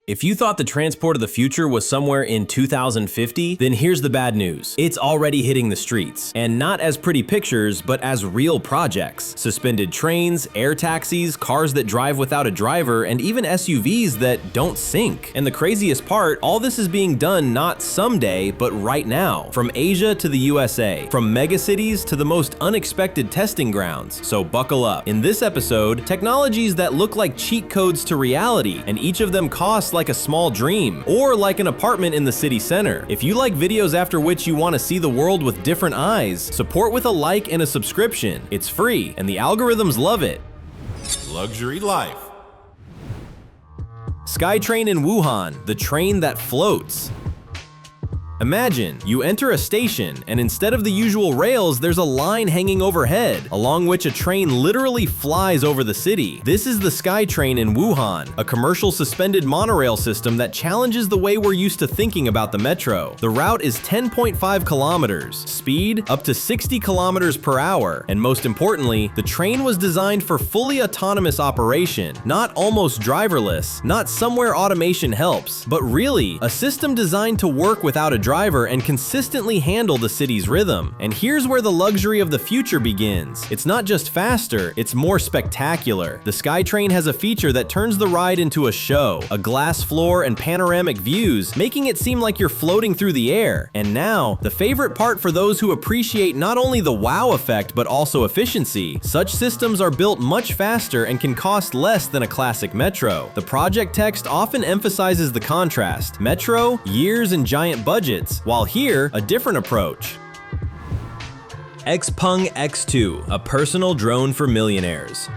If you thought the transport of the future was somewhere in 2050, then here's the bad news. It's already hitting the streets, and not as pretty pictures, but as real projects. Suspended trains, air taxis, cars that drive without a driver, and even SUVs that don't sink. And the craziest part, all this is being done not someday, but right now. From Asia to the USA, from megacities to the most unexpected testing grounds. So buckle up. In this episode, technologies that look like cheat codes to reality, and each of them costs like a small dream, or like an apartment in the city center. If you like videos after which you want to see the world with different eyes, support with a like and a subscription. It's free, and the algorithms love it. Luxury life. Sky Train in Wuhan, the train that floats. Imagine, you enter a station, and instead of the usual rails, there's a line hanging overhead, along which a train literally flies over the city. This is the Sky Train in Wuhan, a commercial suspended monorail system that challenges the way we're used to thinking about the metro. The route is 10.5 kilometers, speed up to 60 kilometers per hour, and most importantly, the train was designed for fully autonomous operation, not almost driverless, not somewhere automation helps, but really, a system designed to work without a driver and consistently handle the city's rhythm. And here's where the luxury of the future begins. It's not just faster, it's more spectacular. The Sky Train has a feature that turns the ride into a show, a glass floor and panoramic views, making it seem like you're floating through the air. And now, the favorite part for those who appreciate not only the wow effect but also efficiency. Such systems are built much faster and can cost less than a classic metro. The project text often emphasizes the contrast. Metro, years and giant budgets, while here, a different approach. Xpeng X2, a personal drone for millionaires.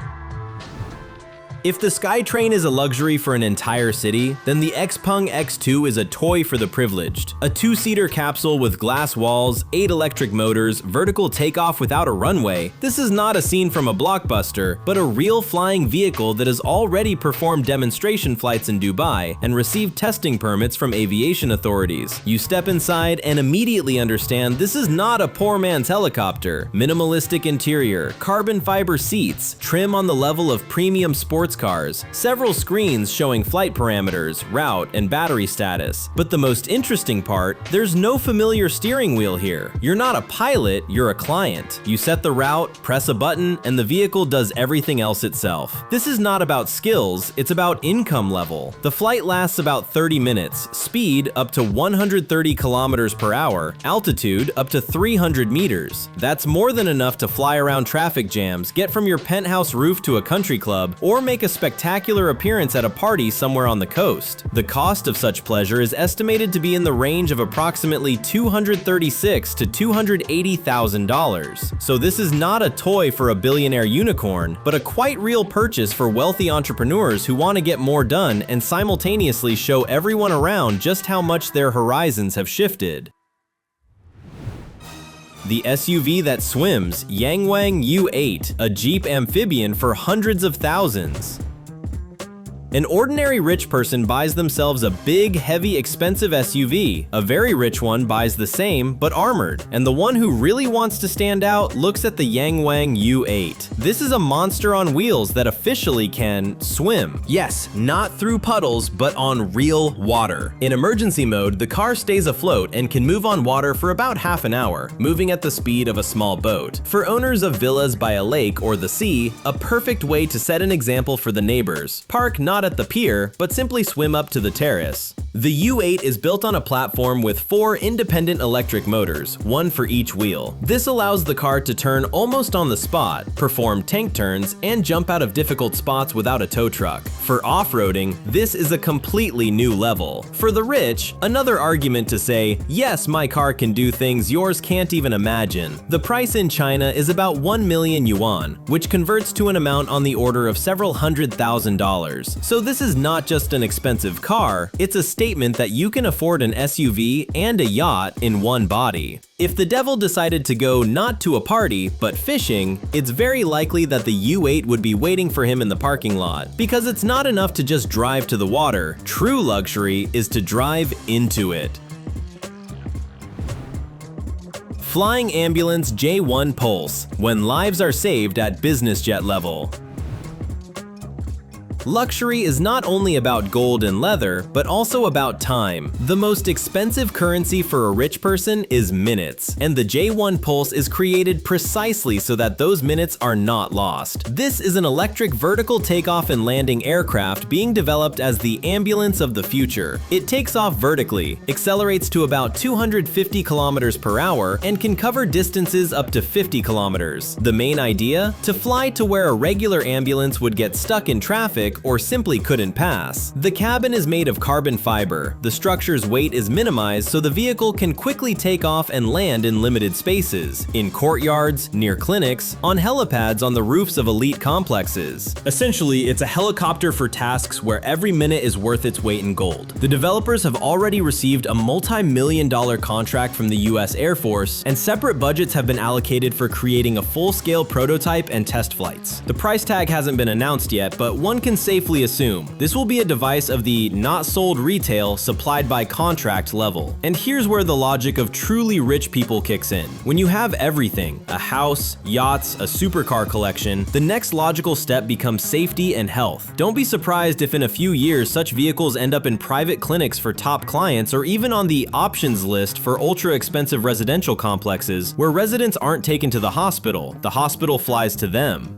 If the Sky Train is a luxury for an entire city, then the Xpeng X2 is a toy for the privileged. A two-seater capsule with glass walls, 8 electric motors, vertical takeoff without a runway, this is not a scene from a blockbuster, but a real flying vehicle that has already performed demonstration flights in Dubai and received testing permits from aviation authorities. You step inside and immediately understand this is not a poor man's helicopter. Minimalistic interior, carbon fiber seats, trim on the level of premium sports cars, several screens showing flight parameters, route, and battery status. But the most interesting part, there's no familiar steering wheel here. You're not a pilot, you're a client. You set the route, press a button, and the vehicle does everything else itself. This is not about skills, it's about income level. The flight lasts about 30 minutes, speed up to 130 kilometers per hour, altitude up to 300 meters. That's more than enough to fly around traffic jams, get from your penthouse roof to a country club, or make a spectacular appearance at a party somewhere on the coast. The cost of such pleasure is estimated to be in the range of approximately $236,000 to $280,000. So this is not a toy for a billionaire unicorn, but a quite real purchase for wealthy entrepreneurs who want to get more done and simultaneously show everyone around just how much their horizons have shifted. The SUV that swims, YangWang U8, a Jeep amphibian for hundreds of thousands. An ordinary rich person buys themselves a big, heavy, expensive SUV. A very rich one buys the same, but armored. And the one who really wants to stand out looks at the YangWang U8. This is a monster on wheels that officially can swim. Yes, not through puddles, but on real water. In emergency mode, the car stays afloat and can move on water for about half an hour, moving at the speed of a small boat. For owners of villas by a lake or the sea, a perfect way to set an example for the neighbors. Park not at the pier, but simply swim up to the terrace. The U8 is built on a platform with 4 independent electric motors, one for each wheel. This allows the car to turn almost on the spot, perform tank turns, and jump out of difficult spots without a tow truck. For off-roading, this is a completely new level. For the rich, another argument to say, yes, my car can do things yours can't even imagine. The price in China is about 1 million yuan, which converts to an amount on the order of several $100,000. So this is not just an expensive car, it's a statement that you can afford an SUV and a yacht in one body. If the devil decided to go not to a party, but fishing, it's very likely that the U8 would be waiting for him in the parking lot. Because it's not enough to just drive to the water, true luxury is to drive into it. Flying Ambulance J1 Pulse, when lives are saved at business jet level. Luxury is not only about gold and leather, but also about time. The most expensive currency for a rich person is minutes, and the J1 Pulse is created precisely so that those minutes are not lost. This is an electric vertical takeoff and landing aircraft being developed as the ambulance of the future. It takes off vertically, accelerates to about 250 kilometers per hour, and can cover distances up to 50 kilometers. The main idea? To fly to where a regular ambulance would get stuck in traffic or simply couldn't pass. The cabin is made of carbon fiber. The structure's weight is minimized so the vehicle can quickly take off and land in limited spaces, in courtyards, near clinics, on helipads on the roofs of elite complexes. Essentially, it's a helicopter for tasks where every minute is worth its weight in gold. The developers have already received a multi-million-dollar contract from the US Air Force, and separate budgets have been allocated for creating a full-scale prototype and test flights. The price tag hasn't been announced yet, but one can safely assume this will be a device of the not sold retail, supplied by contract level. And here's where the logic of truly rich people kicks in. When you have everything, a house, yachts, a supercar collection, the next logical step becomes safety and health. Don't be surprised if in a few years such vehicles end up in private clinics for top clients or even on the options list for ultra expensive residential complexes where residents aren't taken to the hospital flies to them.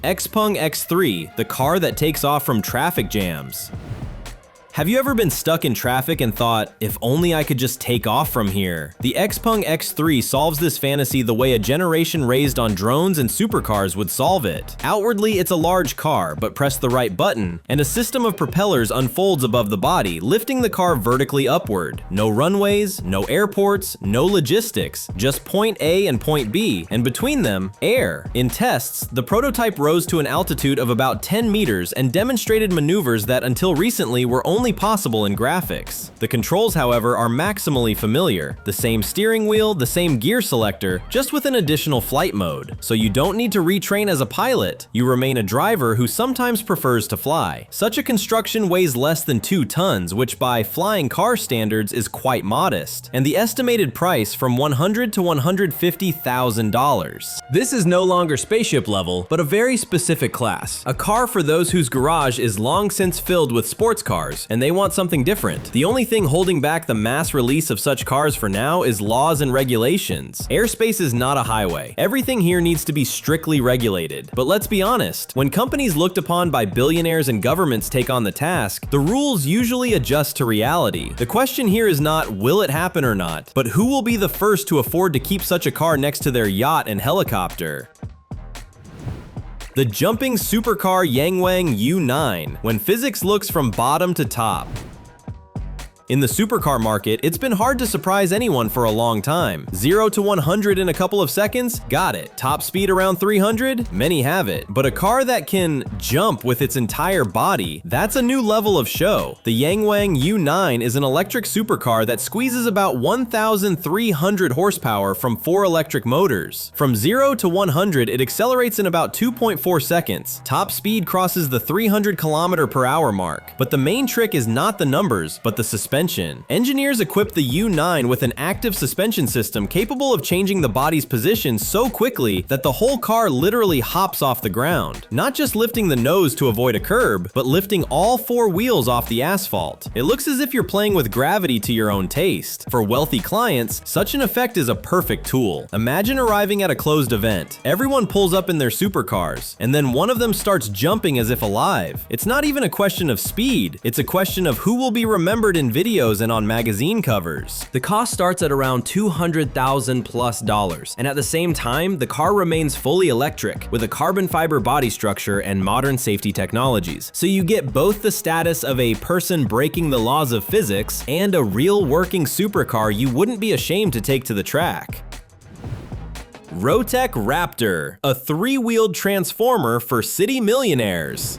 Xpeng X3, the car that takes off from traffic jams. Have you ever been stuck in traffic and thought, if only I could just take off from here? The Xpeng X3 solves this fantasy the way a generation raised on drones and supercars would solve it. Outwardly, it's a large car, but press the right button, and a system of propellers unfolds above the body, lifting the car vertically upward. No runways, no airports, no logistics, just point A and point B, and between them, air. In tests, the prototype rose to an altitude of about 10 meters and demonstrated maneuvers that until recently were only possible in graphics. The controls, however, are maximally familiar. The same steering wheel, the same gear selector, just with an additional flight mode. So you don't need to retrain as a pilot. You remain a driver who sometimes prefers to fly. Such a construction weighs less than 2 tons, which by flying car standards is quite modest, and the estimated price from $100,000 to $150,000. This is no longer spaceship level, but a very specific class. A car for those whose garage is long since filled with sports cars, and they want something different. The only thing holding back the mass release of such cars for now is laws and regulations. Airspace is not a highway. Everything here needs to be strictly regulated. But let's be honest, when companies looked upon by billionaires and governments take on the task, the rules usually adjust to reality. The question here is not will it happen or not, but who will be the first to afford to keep such a car next to their yacht and helicopter? The jumping supercar YangWang U9, when physics looks from bottom to top. In the supercar market, it's been hard to surprise anyone for a long time. 0 to 100 in a couple of seconds? Got it. Top speed around 300? Many have it. But a car that can jump with its entire body, that's a new level of show. The YangWang U9 is an electric supercar that squeezes about 1,300 horsepower from 4 electric motors. From 0 to 100, it accelerates in about 2.4 seconds. Top speed crosses the 300 km/h mark. But the main trick is not the numbers, but the suspension. Engineers equipped the U9 with an active suspension system capable of changing the body's position so quickly that the whole car literally hops off the ground. Not just lifting the nose to avoid a curb, but lifting all 4 wheels off the asphalt. It looks as if you're playing with gravity to your own taste. For wealthy clients, such an effect is a perfect tool. Imagine arriving at a closed event. Everyone pulls up in their supercars, and then one of them starts jumping as if alive. It's not even a question of speed, it's a question of who will be remembered in videos and on magazine covers. The cost starts at around $200,000+, and at the same time, the car remains fully electric with a carbon fiber body structure and modern safety technologies. So you get both the status of a person breaking the laws of physics and a real working supercar you wouldn't be ashamed to take to the track. Rotech Raptor, a 3-wheeled transformer for city millionaires.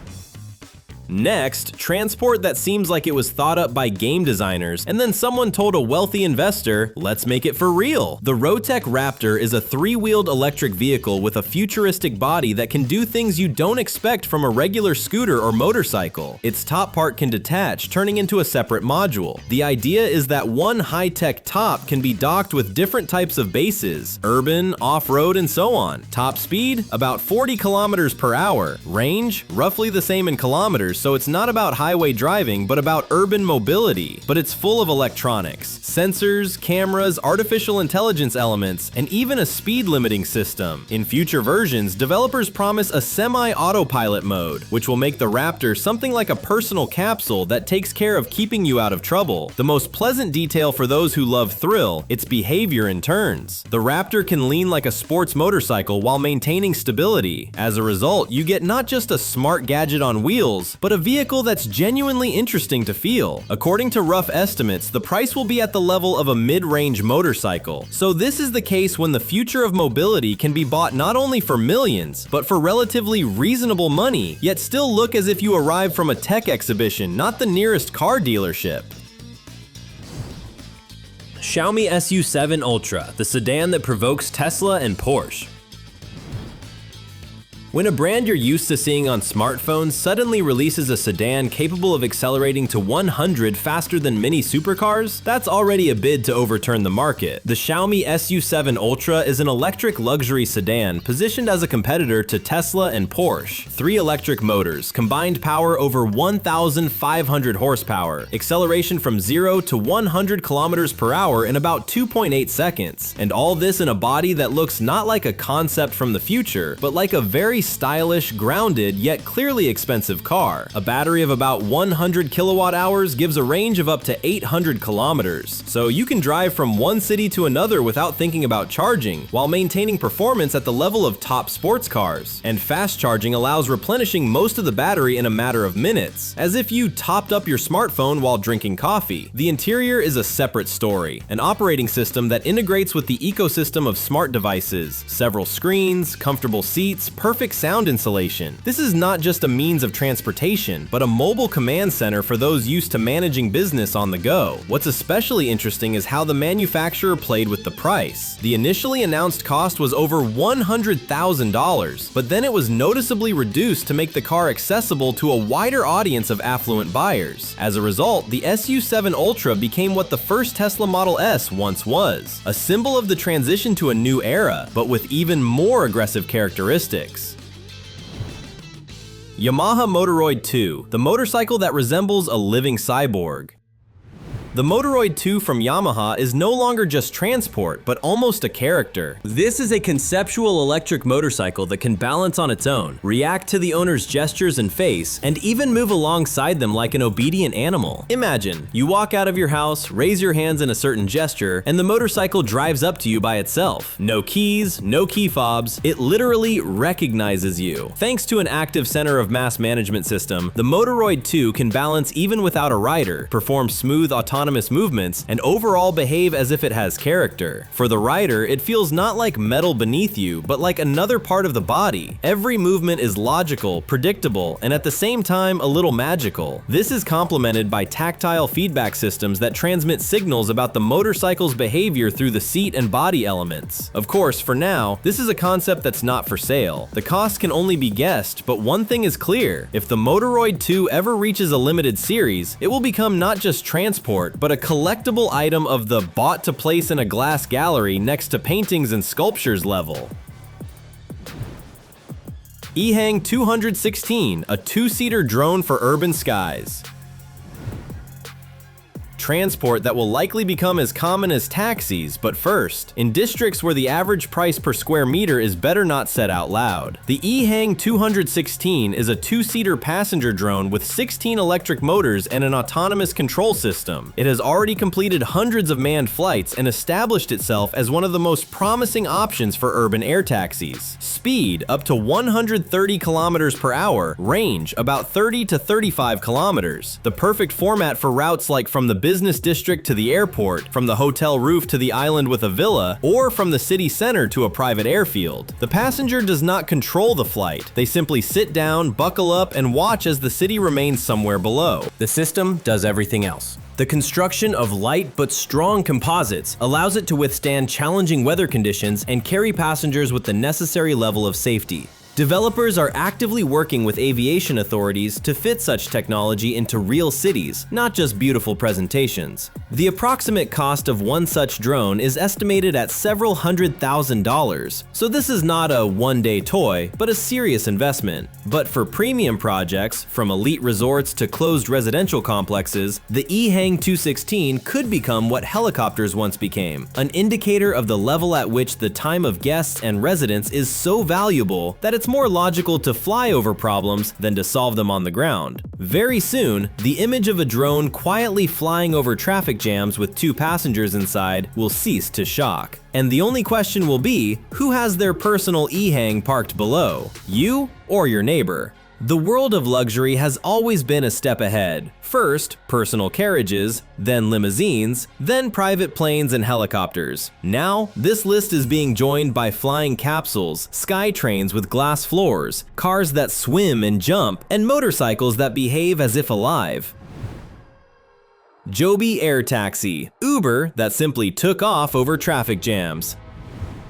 Next, transport that seems like it was thought up by game designers, and then someone told a wealthy investor, let's make it for real. The Rotech Raptor is a three-wheeled electric vehicle with a futuristic body that can do things you don't expect from a regular scooter or motorcycle. Its top part can detach, turning into a separate module. The idea is that one high-tech top can be docked with different types of bases, urban, off-road, and so on. Top speed, about 40 kilometers per hour. Range, roughly the same in kilometers, so it's not about highway driving, but about urban mobility. But it's full of electronics, sensors, cameras, artificial intelligence elements, and even a speed limiting system. In future versions, developers promise a semi-autopilot mode, which will make the Raptor something like a personal capsule that takes care of keeping you out of trouble. The most pleasant detail for those who love thrill, its behavior in turns. The Raptor can lean like a sports motorcycle while maintaining stability. As a result, you get not just a smart gadget on wheels, but a vehicle that's genuinely interesting to feel. According to rough estimates, the price will be at the level of a mid-range motorcycle. So this is the case when the future of mobility can be bought not only for millions, but for relatively reasonable money, yet still look as if you arrived from a tech exhibition, not the nearest car dealership. Xiaomi SU7 Ultra, the sedan that provokes Tesla and Porsche. When a brand you're used to seeing on smartphones suddenly releases a sedan capable of accelerating to 100 faster than mini supercars, that's already a bid to overturn the market. The Xiaomi SU7 Ultra is an electric luxury sedan positioned as a competitor to Tesla and Porsche. 3 electric motors, combined power over 1,500 horsepower, acceleration from 0 to 100 kilometers per hour in about 2.8 seconds, and all this in a body that looks not like a concept from the future, but like a very stylish, grounded, yet clearly expensive car. A battery of about 100 kilowatt hours gives a range of up to 800 kilometers, so you can drive from one city to another without thinking about charging, while maintaining performance at the level of top sports cars. And fast charging allows replenishing most of the battery in a matter of minutes, as if you topped up your smartphone while drinking coffee. The interior is a separate story, an operating system that integrates with the ecosystem of smart devices, several screens, comfortable seats, perfect sound insulation. This is not just a means of transportation, but a mobile command center for those used to managing business on the go. What's especially interesting is how the manufacturer played with the price. The initially announced cost was over $100,000, but then it was noticeably reduced to make the car accessible to a wider audience of affluent buyers. As a result, the SU7 Ultra became what the first Tesla Model S once was, a symbol of the transition to a new era, but with even more aggressive characteristics. Yamaha Motoroid 2, the motorcycle that resembles a living cyborg. The Motoroid 2 from Yamaha is no longer just transport, but almost a character. This is a conceptual electric motorcycle that can balance on its own, react to the owner's gestures and face, and even move alongside them like an obedient animal. Imagine, you walk out of your house, raise your hands in a certain gesture, and the motorcycle drives up to you by itself. No keys, no key fobs, it literally recognizes you. Thanks to an active center of mass management system, the Motoroid 2 can balance even without a rider, perform smooth autonomous movements, and overall behave as if it has character. For the rider, it feels not like metal beneath you, but like another part of the body. Every movement is logical, predictable, and at the same time a little magical. This is complemented by tactile feedback systems that transmit signals about the motorcycle's behavior through the seat and body elements. Of course, for now, this is a concept that's not for sale. The cost can only be guessed, but one thing is clear: if the Motoroid 2 ever reaches a limited series, it will become not just transport, but a collectible item of the bought to place in a glass gallery next to paintings and sculptures level. EHang 216, a 2-seater drone for urban skies. Transport that will likely become as common as taxis, but first, in districts where the average price per square meter is better not said out loud. The EHang 216 is a 2-seater passenger drone with 16 electric motors and an autonomous control system. It has already completed hundreds of manned flights and established itself as one of the most promising options for urban air taxis. Speed up to 130 kilometers per hour, range about 30 to 35 kilometers. The perfect format for routes like from the business district to the airport, from the hotel roof to the island with a villa, or from the city center to a private airfield. The passenger does not control the flight. They simply sit down, buckle up, and watch as the city remains somewhere below. The system does everything else. The construction of light but strong composites allows it to withstand challenging weather conditions and carry passengers with the necessary level of safety. Developers are actively working with aviation authorities to fit such technology into real cities, not just beautiful presentations. The approximate cost of one such drone is estimated at several $100,000, so this is not a one-day toy, but a serious investment. But for premium projects, from elite resorts to closed residential complexes, the EHang 216 could become what helicopters once became, an indicator of the level at which the time of guests and residents is so valuable that it's more logical to fly over problems than to solve them on the ground. Very soon, the image of a drone quietly flying over traffic jams with 2 passengers inside will cease to shock. And the only question will be, who has their personal EHang parked below? You or your neighbor? The world of luxury has always been a step ahead. First, personal carriages, then limousines, then private planes and helicopters. Now, this list is being joined by flying capsules, sky trains with glass floors, cars that swim and jump, and motorcycles that behave as if alive. Joby Air Taxi, Uber that simply took off over traffic jams.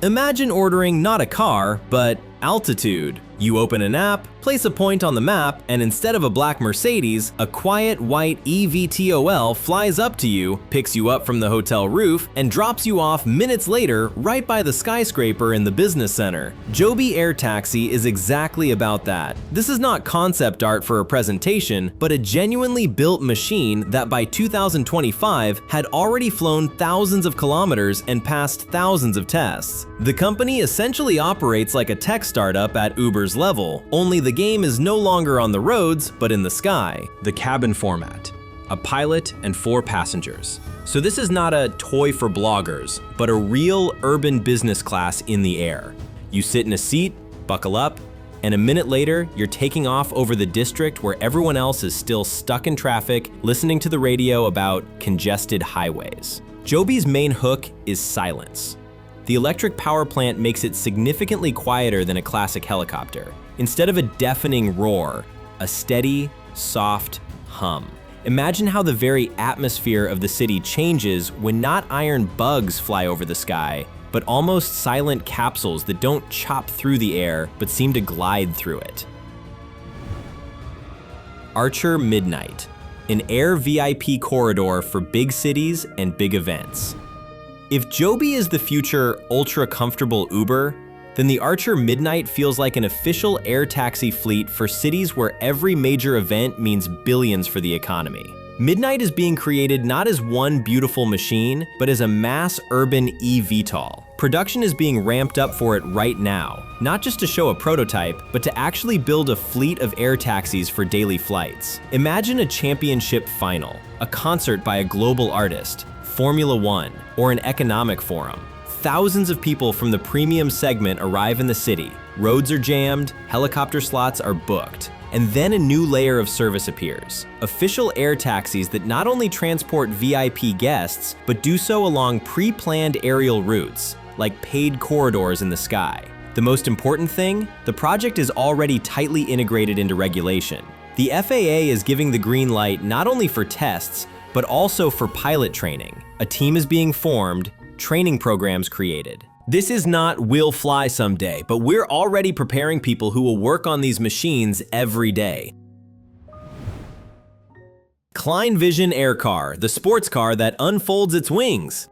Imagine ordering not a car, but altitude. You open an app, place a point on the map, and instead of a black Mercedes, a quiet white eVTOL flies up to you, picks you up from the hotel roof, and drops you off minutes later right by the skyscraper in the business center. Joby Air Taxi is exactly about that. This is not concept art for a presentation, but a genuinely built machine that by 2025 had already flown thousands of kilometers and passed thousands of tests. The company essentially operates like a tech startup at Uber's level, only the game is no longer on the roads, but in the sky. The cabin format: a pilot and 4 passengers. So this is not a toy for bloggers, but a real urban business class in the air. You sit in a seat, buckle up, and a minute later, you're taking off over the district where everyone else is still stuck in traffic, listening to the radio about congested highways. Joby's main hook is silence. The electric power plant makes it significantly quieter than a classic helicopter. Instead of a deafening roar, a steady, soft hum. Imagine how the very atmosphere of the city changes when not iron bugs fly over the sky, but almost silent capsules that don't chop through the air, but seem to glide through it. Archer Midnight, an air VIP corridor for big cities and big events. If Joby is the future ultra-comfortable Uber, then the Archer Midnight feels like an official air taxi fleet for cities where every major event means billions for the economy. Midnight is being created not as one beautiful machine, but as a mass urban eVTOL. Production is being ramped up for it right now, not just to show a prototype, but to actually build a fleet of air taxis for daily flights. Imagine a championship final, a concert by a global artist, Formula One, or an economic forum. Thousands of people from the premium segment arrive in the city. Roads are jammed, helicopter slots are booked. And then a new layer of service appears. Official air taxis that not only transport VIP guests, but do so along pre-planned aerial routes, like paid corridors in the sky. The most important thing, the project is already tightly integrated into regulation. The FAA is giving the green light not only for tests, but also for pilot training. A team is being formed, training programs created. This is not "we'll fly someday," but we're already preparing people who will work on these machines every day. Klein Vision AirCar, the sports car that unfolds its wings.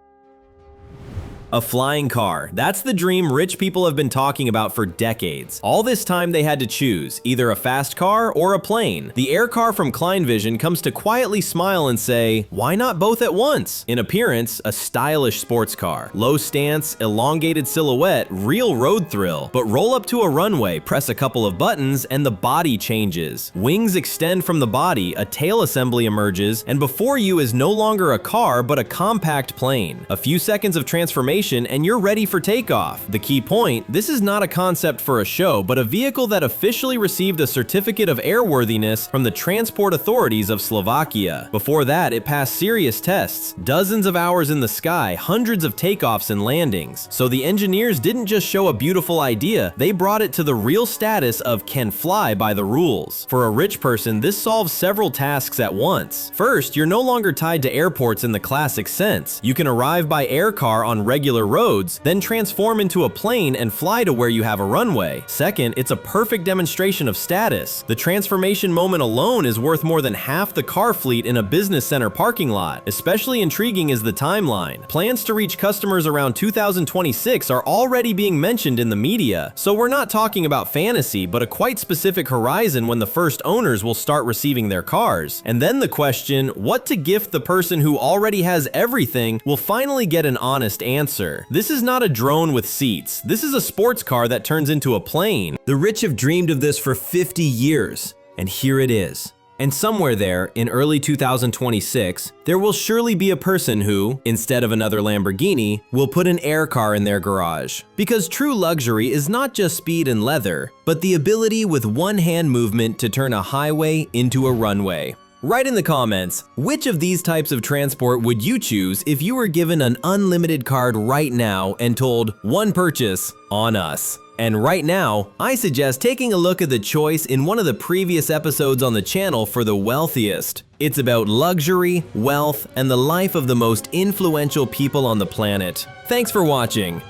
A flying car. That's the dream rich people have been talking about for decades. All this time they had to choose, either a fast car or a plane. The AirCar from Klein Vision comes to quietly smile and say, why not both at once? In appearance, a stylish sports car. Low stance, elongated silhouette, real road thrill. But roll up to a runway, press a couple of buttons, and the body changes. Wings extend from the body, a tail assembly emerges, and before you is no longer a car, but a compact plane. A few seconds of transformation acceleration and you're ready for takeoff. The key point, this is not a concept for a show, but a vehicle that officially received a certificate of airworthiness from the transport authorities of Slovakia. Before that, it passed serious tests, dozens of hours in the sky, hundreds of takeoffs and landings. So the engineers didn't just show a beautiful idea, they brought it to the real status of can fly by the rules. For a rich person, this solves several tasks at once. First, you're no longer tied to airports in the classic sense. You can arrive by AirCar on regular roads, then transform into a plane and fly to where you have a runway. Second, it's a perfect demonstration of status. The transformation moment alone is worth more than half the car fleet in a business center parking lot. Especially intriguing is the timeline. Plans to reach customers around 2026 are already being mentioned in the media, so we're not talking about fantasy, but a quite specific horizon when the first owners will start receiving their cars. And then the question, what to gift the person who already has everything, will finally get an honest answer. This is not a drone with seats. This is a sports car that turns into a plane. The rich have dreamed of this for 50 years, and here it is. And somewhere there, in early 2026, there will surely be a person who, instead of another Lamborghini, will put an AirCar in their garage. Because true luxury is not just speed and leather, but the ability with one-hand movement to turn a highway into a runway. Write in the comments, which of these types of transport would you choose if you were given an unlimited card right now and told, one purchase on us? And right now, I suggest taking a look at the choice in one of the previous episodes on the channel for the wealthiest. It's about luxury, wealth, and the life of the most influential people on the planet. Thanks for watching.